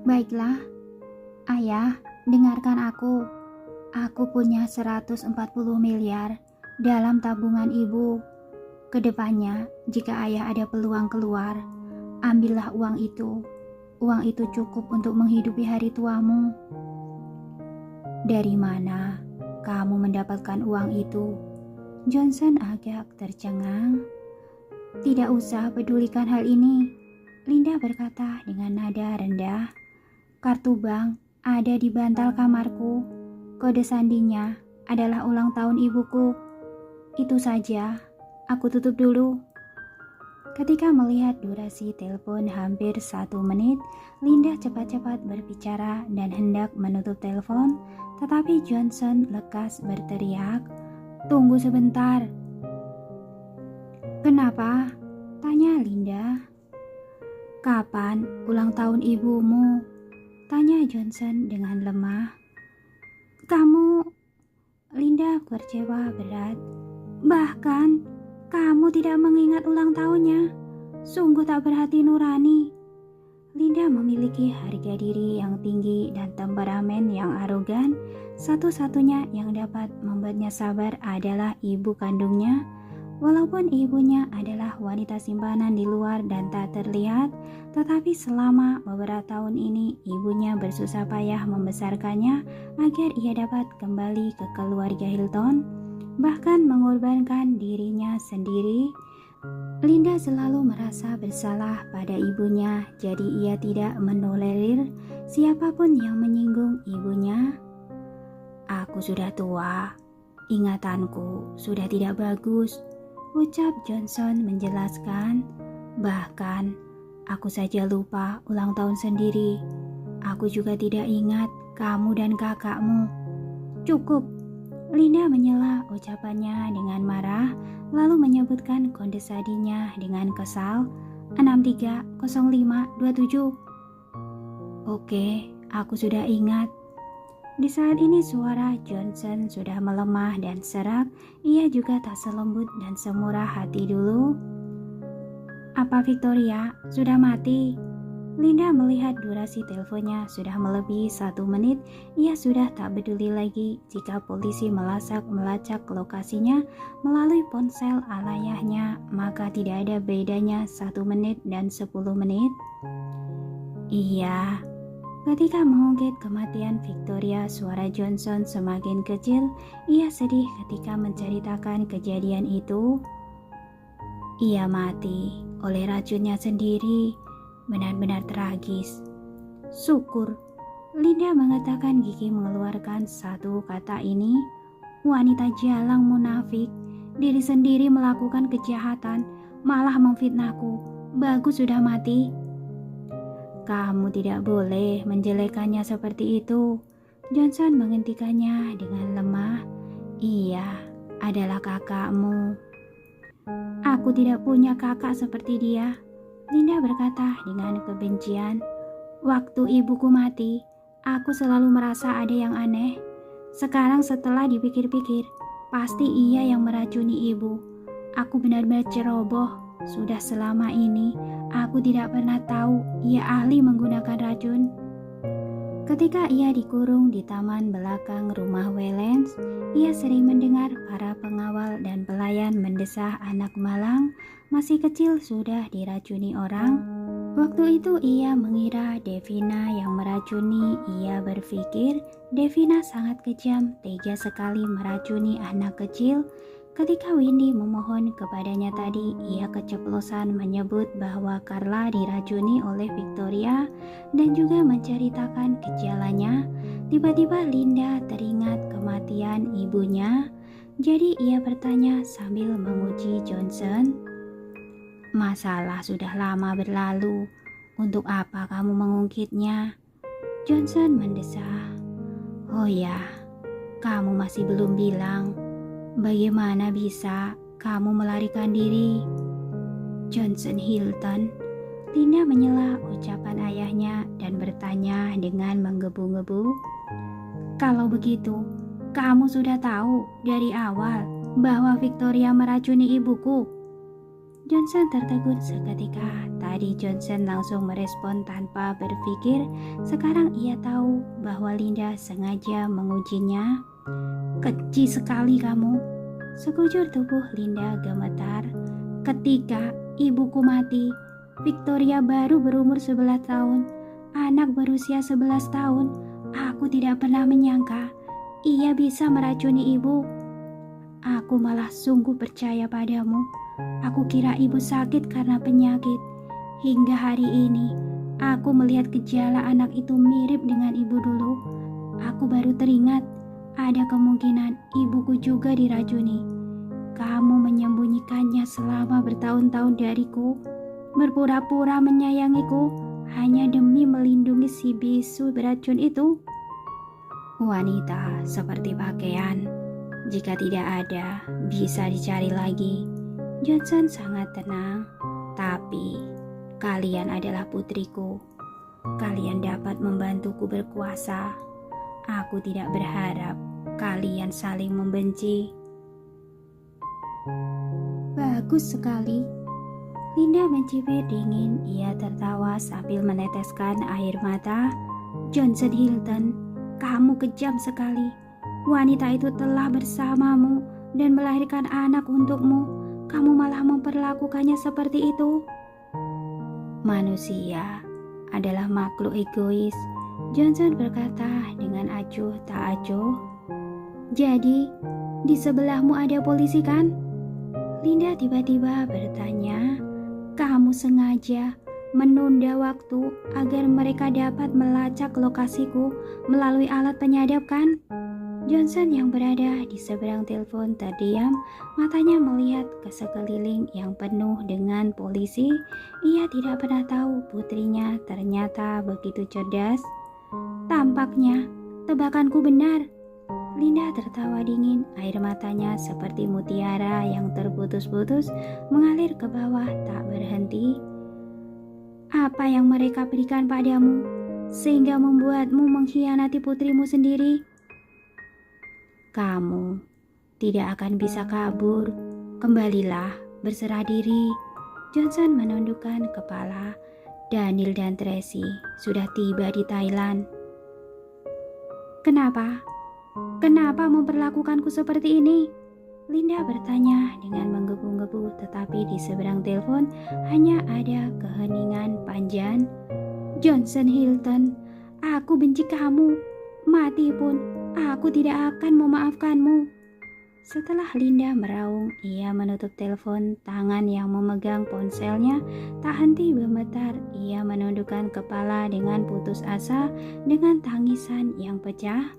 Baiklah, ayah, dengarkan aku. Aku punya 140 miliar dalam tabungan ibu. Kedepannya, jika ayah ada peluang keluar, ambillah uang itu. Uang itu cukup untuk menghidupi hari tuamu. Dari mana kamu mendapatkan uang itu? Johnson agak tercengang. Tidak usah pedulikan hal ini, Linda berkata dengan nada rendah. Kartu bank ada di bantal kamarku. Kode sandinya adalah ulang tahun ibuku. Itu saja, aku tutup dulu. Ketika melihat durasi telepon hampir 1 menit, Linda cepat-cepat berbicara dan hendak menutup telepon, tetapi Johnson lekas berteriak, "Tunggu sebentar." "Kenapa?" tanya Linda. "Kapan ulang tahun ibumu?" tanya Johnson dengan lemah. "Kamu..." Linda kecewa berat. "Bahkan kamu tidak mengingat ulang tahunnya. Sungguh tak berhati nurani." Linda memiliki harga diri yang tinggi dan temperamen yang arogan. Satu-satunya yang dapat membuatnya sabar adalah ibu kandungnya. Walaupun ibunya adalah wanita simpanan di luar dan tak terlihat, tetapi selama beberapa tahun ini ibunya bersusah payah membesarkannya agar ia dapat kembali ke keluarga Hilton, bahkan mengorbankan dirinya sendiri. Linda selalu merasa bersalah pada ibunya, jadi ia tidak menolerir siapapun yang menyinggung ibunya. "Aku sudah tua, ingatanku sudah tidak bagus," ucap Johnson menjelaskan. "Bahkan aku saja lupa ulang tahun sendiri. Aku juga tidak ingat kamu dan kakakmu." "Cukup," Linda menyela ucapannya dengan marah, lalu menyebutkan kode sandinya dengan kesal, 630527. "Oke, aku sudah ingat." Di saat ini suara Johnson sudah melemah dan serak. Ia juga tak selembut dan semurah hati dulu. "Apa Victoria sudah mati?" Linda melihat durasi teleponnya sudah melebihi 1 menit. Ia sudah tak peduli lagi jika polisi melacak lokasinya melalui ponsel ayahnya, maka tidak ada bedanya 1 menit dan 10 menit. "Iya." Ketika mengungkit kematian Victoria, suara Johnson semakin kecil. Ia sedih ketika menceritakan kejadian itu. "Ia mati oleh racunnya sendiri. Benar-benar tragis." "Syukur," Linda mengatakan gigi mengeluarkan satu kata ini. "Wanita jalang munafik, diri sendiri melakukan kejahatan, malah memfitnahku. Bagus sudah mati." "Kamu tidak boleh menjelekannya seperti itu." Johnson menghentikannya dengan lemah. "Ia adalah kakakmu." "Aku tidak punya kakak seperti dia," Linda berkata dengan kebencian. "Waktu ibuku mati, aku selalu merasa ada yang aneh. Sekarang setelah dipikir-pikir, pasti ia yang meracuni ibu. Aku benar-benar ceroboh. Sudah selama ini, aku tidak pernah tahu ia ahli menggunakan racun." Ketika ia dikurung di taman belakang rumah Wellens, ia sering mendengar para pengawal dan pelayan mendesah anak malang. Masih kecil sudah diracuni orang. Waktu itu ia mengira Devina yang meracuni. Ia berpikir Devina sangat kejam, tega sekali meracuni anak kecil. Ketika Windy memohon kepadanya tadi, ia keceplosan menyebut bahwa Carla diracuni oleh Victoria dan juga menceritakan gejalanya. Tiba-tiba Linda teringat kematian ibunya. Jadi ia bertanya sambil menguji Johnson, "Masalah sudah lama berlalu. Untuk apa kamu mengungkitnya?" Johnson mendesah. "Oh ya, kamu masih belum bilang. Bagaimana bisa kamu melarikan diri?" "Johnson Hilton," Linda menyela ucapan ayahnya dan bertanya dengan menggebu-gebu, "Kalau begitu, kamu sudah tahu dari awal bahwa Victoria meracuni ibuku?" Johnson tertegun seketika. Tadi Johnson langsung merespon tanpa berpikir. Sekarang ia tahu bahwa Linda sengaja mengujinya. Keji sekali kamu. Sekujur tubuh Linda gemetar. Ketika ibuku mati, Victoria baru berumur 11 tahun. Anak berusia 11 tahun. Aku tidak pernah menyangka ia bisa meracuni ibu. Aku malah sungguh percaya padamu. Aku kira ibu sakit karena penyakit. Hingga hari ini, aku melihat gejala anak itu mirip dengan ibu dulu. Aku baru teringat, ada kemungkinan ibuku juga diracuni. Kamu menyembunyikannya selama bertahun-tahun dariku, berpura-pura menyayangiku, hanya demi melindungi si bisu beracun itu. Wanita seperti pakaian, jika tidak ada, bisa dicari lagi. Johnson sangat tenang, tapi kalian adalah putriku. Kalian dapat membantuku berkuasa. Aku tidak berharap kalian saling membenci. Bagus sekali. Linda mencibir dingin. Ia tertawa sambil meneteskan air mata. Johnson Hilton, kamu kejam sekali. Wanita itu telah bersamamu dan melahirkan anak untukmu. Kamu malah memperlakukannya seperti itu. Manusia adalah makhluk egois, Johnson berkata dengan acuh tak acuh. Jadi, di sebelahmu ada polisi kan? Linda tiba-tiba bertanya. Kamu sengaja menunda waktu agar mereka dapat melacak lokasiku melalui alat penyadap kan? Johnson yang berada di seberang telepon terdiam, matanya melihat ke sekeliling yang penuh dengan polisi. Ia tidak pernah tahu putrinya ternyata begitu cerdas. Tampaknya tebakanku benar. Linda tertawa dingin, air matanya seperti mutiara yang terputus-putus mengalir ke bawah tak berhenti. Apa yang mereka berikan padamu sehingga membuatmu mengkhianati putrimu sendiri? Kamu tidak akan bisa kabur. Kembalilah, berserah diri. Johnson menundukkan kepala. Daniel dan Tracy sudah tiba di Thailand. Kenapa? Kenapa memperlakukanku seperti ini? Linda bertanya dengan menggebu-gebu, tetapi di seberang telepon hanya ada keheningan panjang. Johnson Hilton, aku benci kamu. Mati pun aku tidak akan memaafkanmu. Setelah Linda meraung, ia menutup telepon. Tangan yang memegang ponselnya tak henti bergetar. Ia menundukkan kepala dengan putus asa, dengan tangisan yang pecah.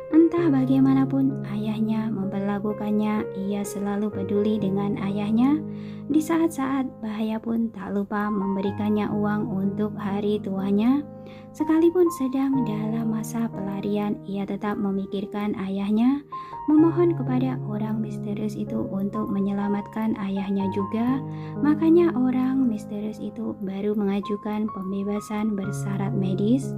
Entah bagaimanapun ayahnya memperlakukannya, ia selalu peduli dengan ayahnya. Di saat-saat bahaya pun tak lupa memberikannya uang untuk hari tuanya. Sekalipun sedang dalam masa pelarian, ia tetap memikirkan ayahnya, memohon kepada orang misterius itu untuk menyelamatkan ayahnya juga. Makanya orang misterius itu baru mengajukan pembebasan bersyarat medis.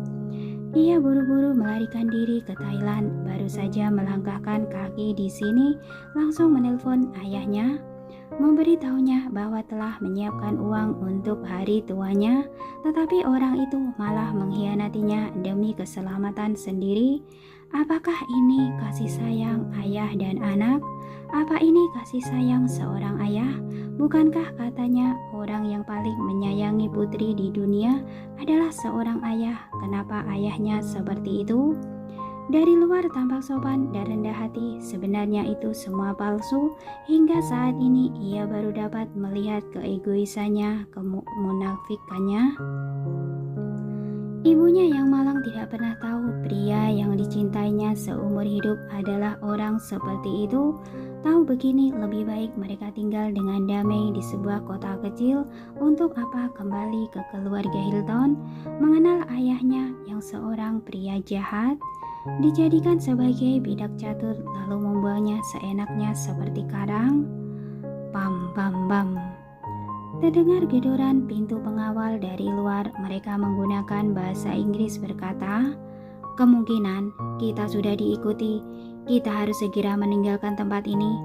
Ia buru-buru melarikan diri ke Thailand. Baru saja melangkahkan kaki di sini, langsung menelpon ayahnya, memberitahunya bahwa telah menyiapkan uang untuk hari tuanya, tetapi orang itu malah mengkhianatinya demi keselamatan sendiri. Apakah ini kasih sayang ayah dan anak? Apa ini kasih sayang seorang ayah? Bukankah katanya orang yang paling menyayangi putri di dunia adalah seorang ayah? Kenapa ayahnya seperti itu? Dari luar tampak sopan dan rendah hati, sebenarnya itu semua palsu. Hingga saat ini ia baru dapat melihat keegoisannya, kemunafikannya. Ibunya yang malang tidak pernah tahu pria yang dicintainya seumur hidup adalah orang seperti itu. Tahu begini, lebih baik mereka tinggal dengan damai di sebuah kota kecil. Untuk apa kembali ke keluarga Hilton? Mengenal ayahnya yang seorang pria jahat, dijadikan sebagai bidak catur, lalu membuangnya seenaknya seperti karang. Pam pam pam. Terdengar gedoran pintu pengawal dari luar. Mereka menggunakan bahasa Inggris berkata, kemungkinan kita sudah diikuti. Kita harus segera meninggalkan tempat ini.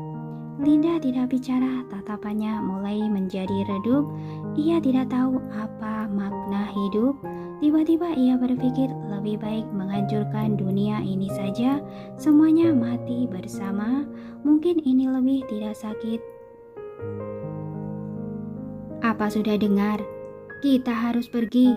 Linda tidak bicara, tatapannya mulai menjadi redup. Ia tidak tahu apa makna hidup. Tiba-tiba ia berpikir lebih baik menghancurkan dunia ini saja. Semuanya mati bersama. Mungkin ini lebih tidak sakit. Apa sudah dengar? Kita harus pergi.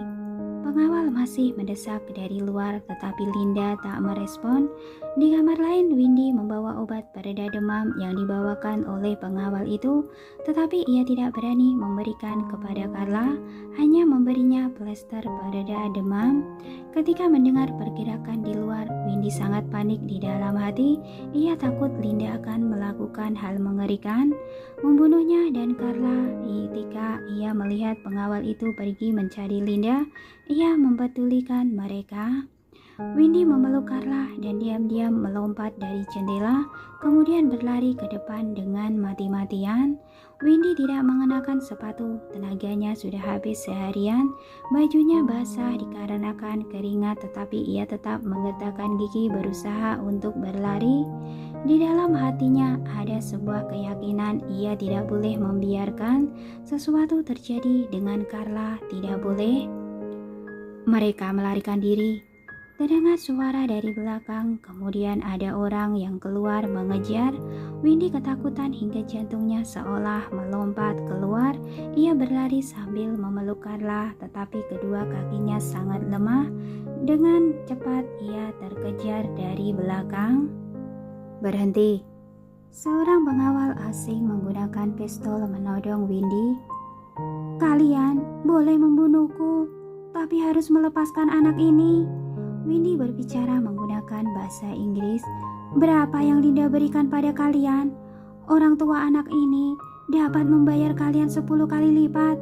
Pengawal masih mendesak dari luar, tetapi Linda tak merespon. Di kamar lain, Windy membawa obat pereda demam yang dibawakan oleh pengawal itu, tetapi ia tidak berani memberikan kepada Carla, hanya memberinya plester pereda demam. Ketika mendengar pergerakan di luar, Windy sangat panik di dalam hati. Ia takut Linda akan melakukan hal mengerikan, membunuhnya dan Carla. Ketika ia melihat pengawal itu pergi mencari Linda, ia mempedulikan mereka. Windy memeluk Carla dan diam-diam melompat dari jendela, kemudian berlari ke depan dengan mati-matian. Windy tidak mengenakan sepatu, tenaganya sudah habis seharian. Bajunya basah dikarenakan keringat, tetapi ia tetap menggetarkan gigi berusaha untuk berlari. Di dalam hatinya ada sebuah keyakinan ia tidak boleh membiarkan sesuatu terjadi dengan Carla, tidak boleh. Mereka melarikan diri. Terdengar suara dari belakang, kemudian ada orang yang keluar mengejar. Windy ketakutan hingga jantungnya seolah melompat keluar. Ia berlari sambil memeluk Carla, tetapi kedua kakinya sangat lemah. Dengan cepat ia terkejar dari belakang. Berhenti. Seorang pengawal asing menggunakan pistol menodong Windy. Kalian boleh membunuhku, tapi harus melepaskan anak ini. Windy berbicara menggunakan bahasa Inggris. Berapa yang Linda berikan pada kalian? Orang tua anak ini dapat membayar kalian 10 kali lipat.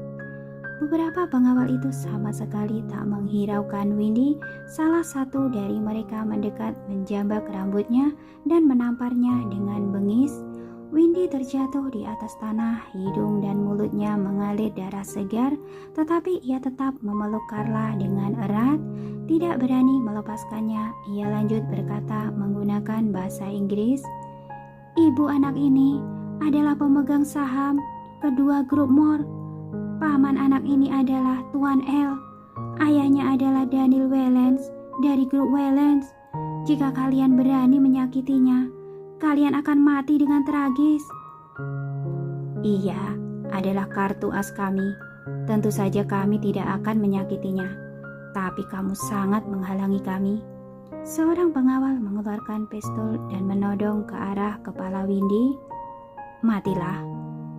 Beberapa pengawal itu sama sekali tak menghiraukan Windy. Salah satu dari mereka mendekat, menjambak rambutnya dan menamparnya dengan bengis. Windy terjatuh di atas tanah, hidung dan mulutnya mengalir darah segar, tetapi ia tetap memeluk Carla dengan erat, tidak berani melepaskannya. Ia lanjut berkata menggunakan bahasa Inggris, "Ibu anak ini adalah pemegang saham kedua grup Moore. Paman anak ini adalah Tuan L. Ayahnya adalah Daniel Wellens dari grup Wellens. Jika kalian berani menyakitinya, kalian akan mati dengan tragis." Ia adalah kartu as kami. Tentu saja kami tidak akan menyakitinya, tapi kamu sangat menghalangi kami. Seorang pengawal mengeluarkan pistol dan menodong ke arah kepala Windy. Matilah.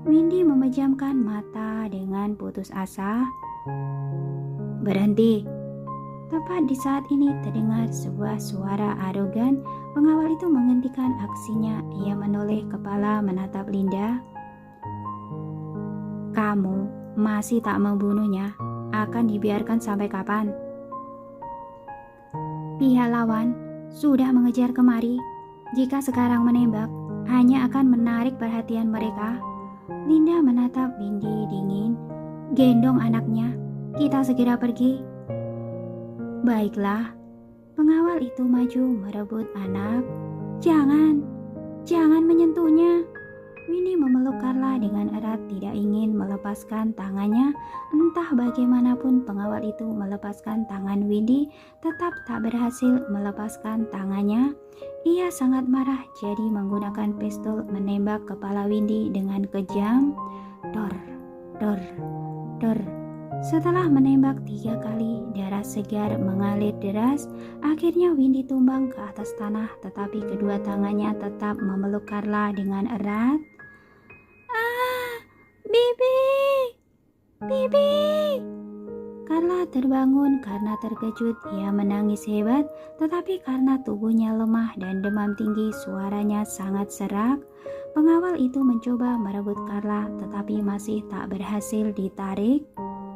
Windy memejamkan mata dengan putus asa. Berhenti. Tepat di saat ini terdengar sebuah suara arogan. Pengawal itu menghentikan aksinya. Ia menoleh kepala menatap Linda. Kamu masih tak membunuhnya. Akan dibiarkan sampai kapan? Pihak lawan sudah mengejar kemari. Jika sekarang menembak, hanya akan menarik perhatian mereka. Linda menatap Windy dingin. Gendong anaknya. Kita segera pergi. Baiklah. Pengawal itu maju merebut anak. Jangan menyentuhnya. Windy memeluk Carla dengan erat, tidak ingin melepaskan tangannya. Entah bagaimanapun pengawal itu melepaskan tangan Windy, tetap tak berhasil melepaskan tangannya. Ia sangat marah, jadi menggunakan pistol menembak kepala Windy dengan kejam. Dor, dor, dor. Setelah menembak 3 kali, darah segar mengalir deras. Akhirnya Windy tumbang ke atas tanah, tetapi kedua tangannya tetap memeluk Carla dengan erat. Bibi! Bibi! Carla terbangun karena terkejut. Ia menangis hebat, tetapi karena tubuhnya lemah dan demam tinggi, suaranya sangat serak. Pengawal itu mencoba merebut Carla, tetapi masih tak berhasil ditarik.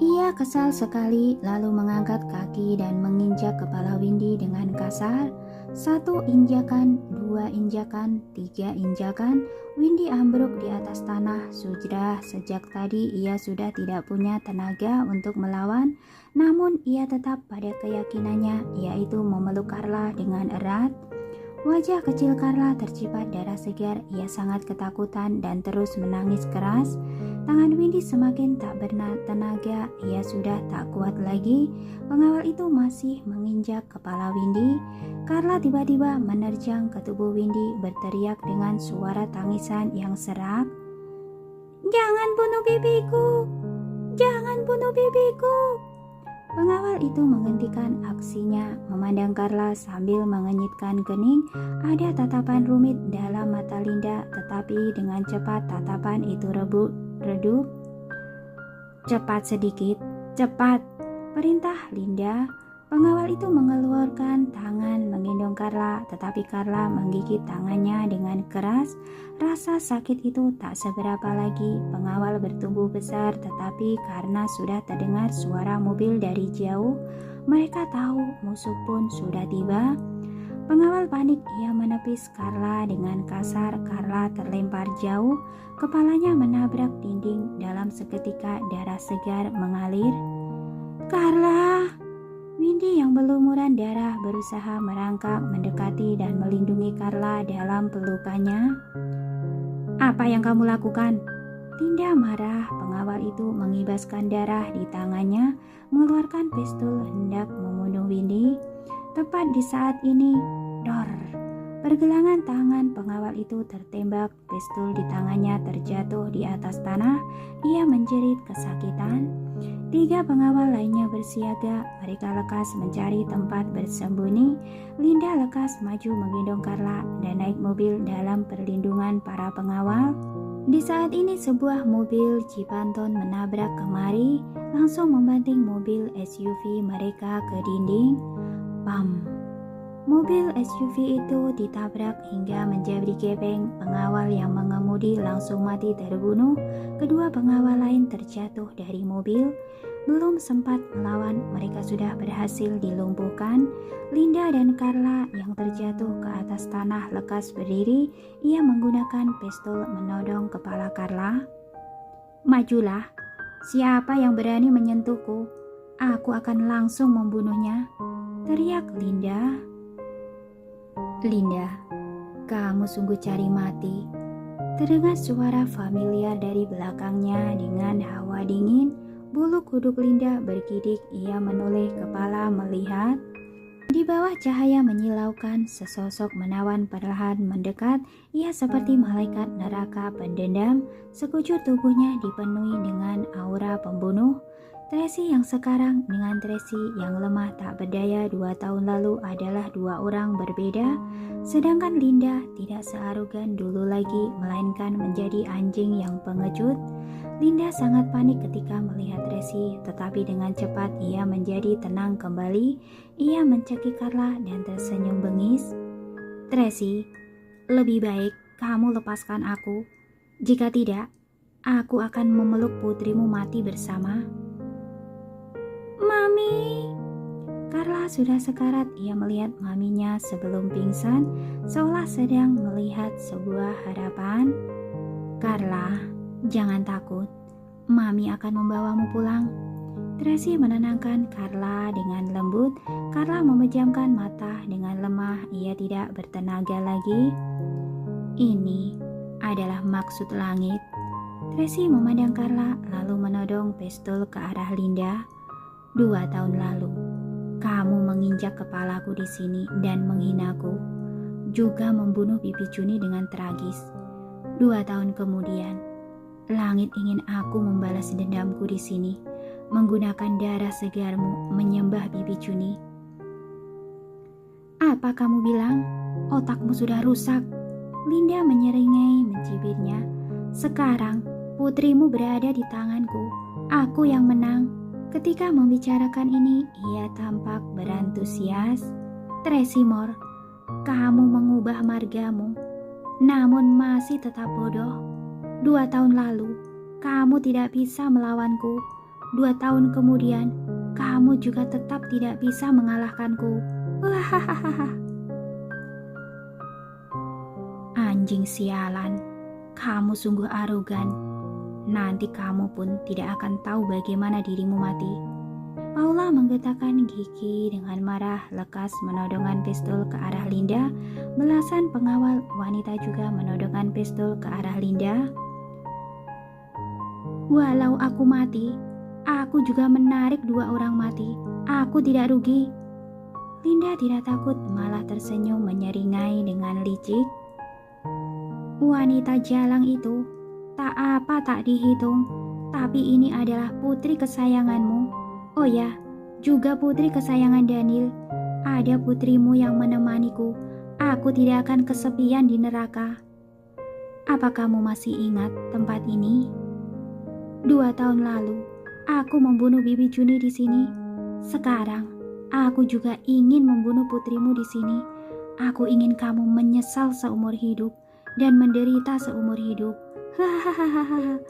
Ia kesal sekali, lalu mengangkat kaki dan menginjak kepala Windy dengan kasar. 1 injakan, 2 injakan, 3 injakan. Windy ambruk di atas tanah. Sudah sejak tadi ia sudah tidak punya tenaga untuk melawan, namun ia tetap pada keyakinannya, yaitu memeluk Carla dengan erat. Wajah kecil Carla tercipat darah segar. Ia sangat ketakutan dan terus menangis keras. Tangan Windy semakin tak bertenaga. Ia sudah tak kuat lagi. Pengawal itu masih menginjak kepala Windy. Carla tiba-tiba menerjang ke tubuh Windy, berteriak dengan suara tangisan yang serak. "Jangan bunuh bibiku! Jangan bunuh bibiku!" Pengawal itu menghentikan aksinya, memandang Carla sambil mengenyitkan kening. Ada tatapan rumit dalam mata Linda, tetapi dengan cepat tatapan itu redup. "Cepat sedikit, cepat!" perintah Linda. Pengawal itu mengeluarkan tangan menggendong Carla, tetapi Carla menggigit tangannya dengan keras. Rasa sakit itu tak seberapa lagi. Pengawal bertumbuh besar, tetapi karena sudah terdengar suara mobil dari jauh, mereka tahu musuh pun sudah tiba. Pengawal panik, ia menepis Carla dengan kasar. Carla terlempar jauh, kepalanya menabrak dinding. Dalam seketika darah segar mengalir. "Carla!" Windy yang berlumuran darah berusaha merangkak, mendekati dan melindungi Carla dalam pelukannya. "Apa yang kamu lakukan?" Linda marah. Pengawal itu mengibaskan darah di tangannya, mengeluarkan pistol hendak membunuh Windy. Tepat di saat ini, dor! Pergelangan tangan pengawal itu tertembak. Pistol di tangannya terjatuh di atas tanah. Ia menjerit kesakitan. 3 pengawal lainnya bersiaga. Mereka lekas mencari tempat bersembunyi. Linda lekas maju menggendong Carla dan naik mobil dalam perlindungan para pengawal. Di saat ini sebuah mobil Cipanton menabrak kemari, langsung membanting mobil SUV mereka ke dinding. Pam! Mobil SUV itu ditabrak hingga menjadi gepeng. Pengawal yang mengemudi langsung mati terbunuh. Kedua pengawal lain terjatuh dari mobil. Belum sempat melawan, mereka sudah berhasil dilumpuhkan. Linda dan Carla yang terjatuh ke atas tanah lekas berdiri. Ia menggunakan pistol menodong kepala Carla. "Majulah, siapa yang berani menyentuhku? Aku akan langsung membunuhnya," teriak Linda. "Linda, kamu sungguh cari mati." Terdengar suara familiar dari belakangnya dengan hawa dingin. Bulu kuduk Linda bergidik. Ia menoleh kepala melihat. Di bawah cahaya menyilaukan, sesosok menawan perlahan mendekat. Ia seperti malaikat neraka pendendam. Sekujur tubuhnya dipenuhi dengan aura pembunuh. Tracy yang sekarang dengan Tracy yang lemah tak berdaya 2 tahun lalu adalah 2 orang berbeda. Sedangkan Linda tidak searogan dulu lagi, melainkan menjadi anjing yang pengecut. Linda sangat panik ketika melihat Tracy, tetapi dengan cepat ia menjadi tenang kembali. Ia mencekik Carla dan tersenyum bengis. "Tracy, lebih baik kamu lepaskan aku. Jika tidak, aku akan memeluk putrimu mati bersama." "Mami!" Carla sudah sekarat. Ia melihat maminya sebelum pingsan, seolah sedang melihat sebuah harapan. "Carla, jangan takut. Mami akan membawamu pulang." Tracy menenangkan Carla dengan lembut. Carla memejamkan mata dengan lemah. Ia tidak bertenaga lagi. "Ini adalah maksud langit." Tracy memandang Carla lalu menodong pistol ke arah Linda. 2 tahun lalu, kamu menginjak kepalaku di sini dan menghinaku, juga membunuh Bibi Juni dengan tragis. 2 tahun kemudian, langit ingin aku membalas dendamku di sini, menggunakan darah segarmu menyembah Bibi Juni. "Apa kamu bilang? Otakmu sudah rusak." Linda menyeringai mencibirnya. "Sekarang putrimu berada di tanganku. Aku yang menang." Ketika membicarakan ini, ia tampak berantusias. "Tracy Moore, kamu mengubah margamu, namun masih tetap bodoh. 2 tahun lalu, kamu tidak bisa melawanku. 2 tahun kemudian, kamu juga tetap tidak bisa mengalahkanku. Hahaha. Anjing sialan, kamu sungguh arogan. Nanti kamu pun tidak akan tahu bagaimana dirimu mati." Paula menggetakkan gigi dengan marah, lekas menodongkan pistol ke arah Linda. Belasan pengawal wanita juga menodongkan pistol ke arah Linda. Walau aku mati, aku juga menarik 2 orang mati. Aku tidak rugi. Linda tidak takut, malah tersenyum menyeringai dengan licik. Wanita jalang itu tak apa tak dihitung, tapi ini adalah putri kesayanganmu. Oh ya, juga putri kesayangan Daniel. Ada putrimu yang menemaniku. Aku tidak akan kesepian di neraka. Apa kamu masih ingat tempat ini? 2 tahun lalu, aku membunuh Bibi Juni di sini. Sekarang, aku juga ingin membunuh putrimu di sini. Aku ingin kamu menyesal seumur hidup dan menderita seumur hidup. Hahaha.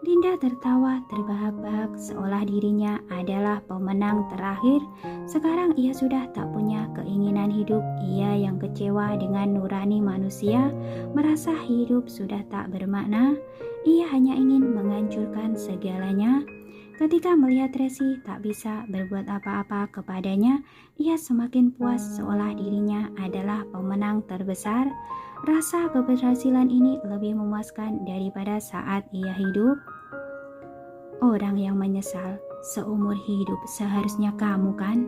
Linda tertawa terbahak-bahak seolah dirinya adalah pemenang terakhir. Sekarang ia sudah tak punya keinginan hidup. Ia yang kecewa dengan nurani manusia, merasa hidup sudah tak bermakna. Ia hanya ingin menghancurkan segalanya. Ketika melihat Tracy tak bisa berbuat apa-apa kepadanya, ia semakin puas seolah dirinya adalah pemenang terbesar. Rasa keberhasilan ini lebih memuaskan daripada saat ia hidup. Orang yang menyesal seumur hidup seharusnya kamu kan?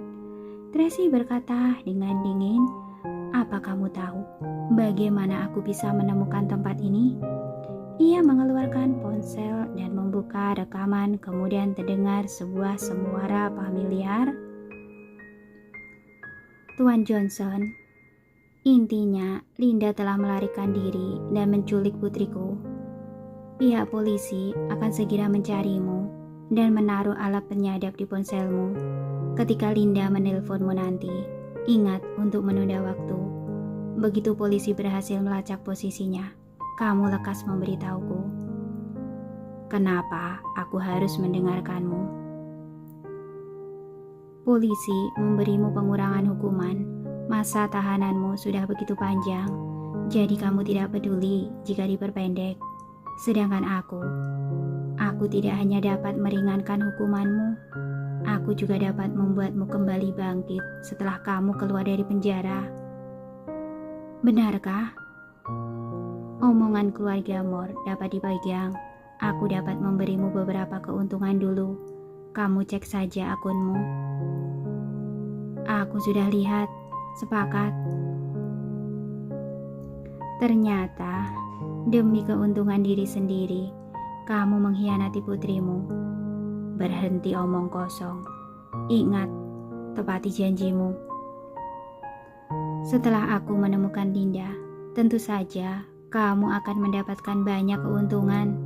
Tracy berkata dengan dingin. Apa kamu tahu bagaimana aku bisa menemukan tempat ini? Ia mengeluarkan ponsel dan membuka rekaman, kemudian terdengar sebuah suara familiar. Tuan Johnson, intinya Linda telah melarikan diri dan menculik putriku. Pihak polisi akan segera mencarimu dan menaruh alat penyadap di ponselmu. Ketika Linda menelponmu nanti, ingat untuk menunda waktu. Begitu polisi berhasil melacak posisinya, kamu lekas memberitahuku. Kenapa aku harus mendengarkanmu? Polisi memberimu pengurangan hukuman. Masa tahananmu sudah begitu panjang, jadi kamu tidak peduli jika diperpendek. Sedangkan aku tidak hanya dapat meringankan hukumanmu, aku juga dapat membuatmu kembali bangkit setelah kamu keluar dari penjara. Benarkah? Omongan keluarga Moore dapat dipegang. Aku dapat memberimu beberapa keuntungan dulu. Kamu cek saja akunmu. Aku sudah lihat. Sepakat. Ternyata demi keuntungan diri sendiri, kamu mengkhianati putrimu. Berhenti omong kosong. Ingat, tepati janjimu. Setelah aku menemukan Linda, tentu saja kamu akan mendapatkan banyak keuntungan.